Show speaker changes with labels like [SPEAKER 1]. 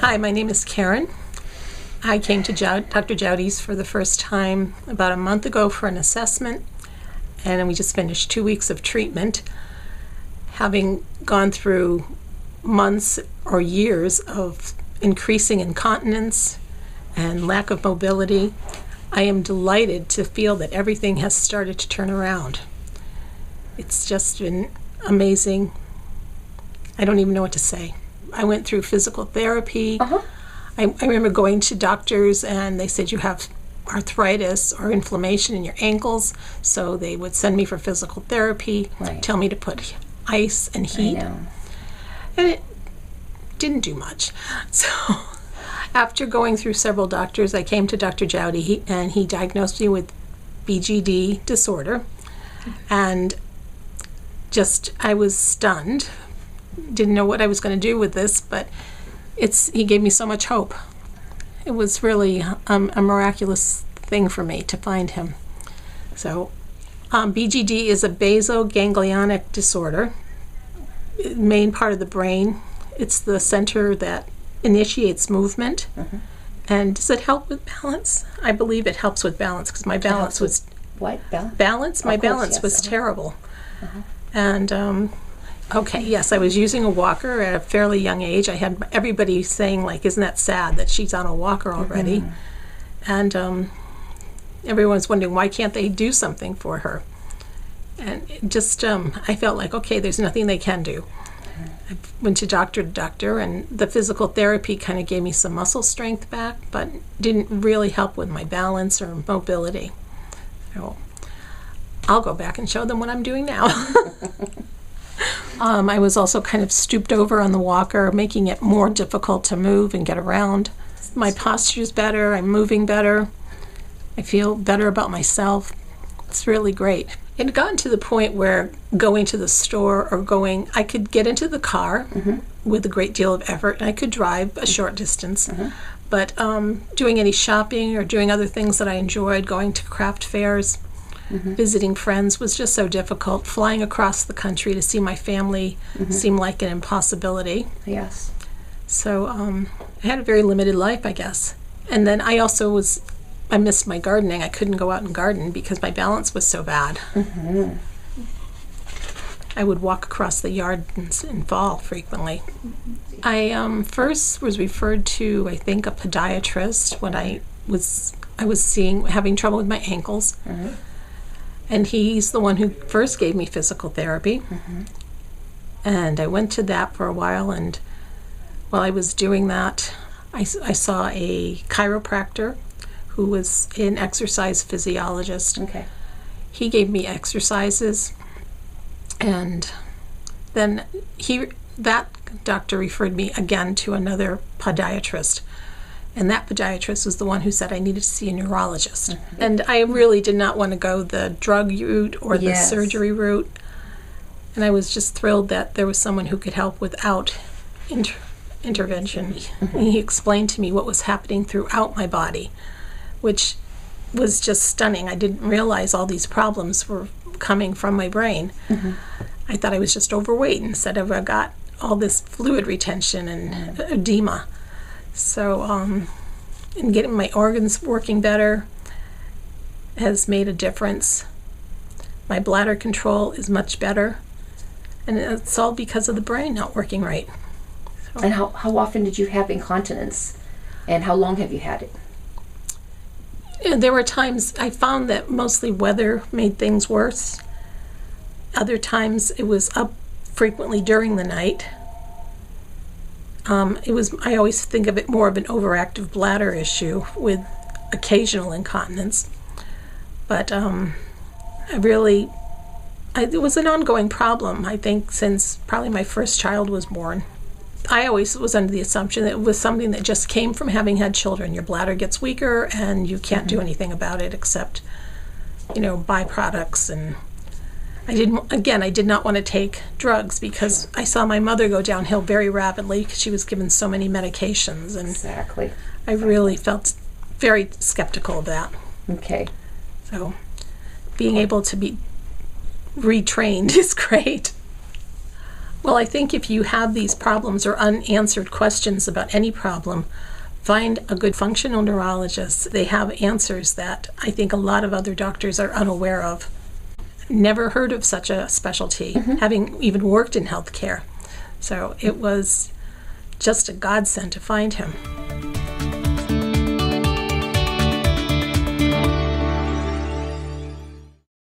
[SPEAKER 1] Hi, my name is Karen. I came to Dr. Jowdy's for the first time about a month ago for an assessment, and we just finished 2 weeks of treatment. Having gone through months or years of increasing incontinence and lack of mobility, I am delighted to feel that everything has started to turn around. It's just been amazing. I don't even know what to say. I went through physical therapy. I remember going to doctors and they said you have arthritis or inflammation in your ankles, so they would send me for physical therapy, tell me to put ice and heat. And it didn't do much. So after going through several doctors, I came to Dr. Jowdy, and he diagnosed me with BGD disorder. And I was stunned. Didn't know what I was going to do with this, but he gave me so much hope. It was really a miraculous thing for me to find him. So BGD is a basoganglionic disorder, main part of the brain. It's the center that initiates movement. And does it help with balance? I believe it helps with balance, because my balance was...
[SPEAKER 2] What?
[SPEAKER 1] Balance? My balance was terrible. And okay, yes, I was using a walker at a fairly young age. I had everybody saying, like, isn't that sad that she's on a walker already? And everyone's wondering, why can't they do something for her? And it just, I felt like, okay, there's nothing they can do. I went to doctor, and the physical therapy kind of gave me some muscle strength back, but didn't really help with my balance or mobility. So I'll go back and show them what I'm doing now. I was also kind of stooped over on the walker, making it more difficult to move and get around. My posture's better. I'm moving better. I feel better about myself. It's really great. It had gotten to the point where going to the store or I could get into the car with a great deal of effort, and I could drive a short distance. But doing any shopping or doing other things that I enjoyed, going to craft fairs, visiting friends, was just so difficult. Flying across the country to see my family seemed like an impossibility.
[SPEAKER 2] Yes.
[SPEAKER 1] So I had a very limited life, I guess. And then I missed my gardening. I couldn't go out and garden because my balance was so bad. I would walk across the yard and fall frequently. I first was referred to, I think, a podiatrist when I was having trouble with my ankles. And he's the one who first gave me physical therapy. And I went to that for a while, and while I was doing that, I saw a chiropractor who was an exercise physiologist. He gave me exercises, and then that doctor referred me again to another podiatrist. And that podiatrist was the one who said I needed to see a neurologist. And I really did not want to go the drug route or the surgery route. And I was just thrilled that there was someone who could help without intervention. He explained to me what was happening throughout my body, which was just stunning. I didn't realize all these problems were coming from my brain. I thought I was just overweight instead of I got all this fluid retention and edema. So, and getting my organs working better has made a difference. My bladder control is much better, and it's all because of the brain not working right. So.
[SPEAKER 2] And how often did you have incontinence, and how long have you had it?
[SPEAKER 1] There were times I found that mostly weather made things worse. Other times it was up frequently during the night. I always think of it more of an overactive bladder issue with occasional incontinence. But it was an ongoing problem, I think, since probably my first child was born. I always was under the assumption that it was something that just came from having had children. Your bladder gets weaker and you can't do anything about it except, byproducts. And I did not want to take drugs because I saw my mother go downhill very rapidly because she was given so many medications. And I really felt very skeptical of that. So being able to be retrained is great. Well, I think if you have these problems or unanswered questions about any problem, find a good functional neurologist. They have answers that I think a lot of other doctors are unaware of. Never heard of such a specialty, having even worked in healthcare. So it was just a godsend to find him.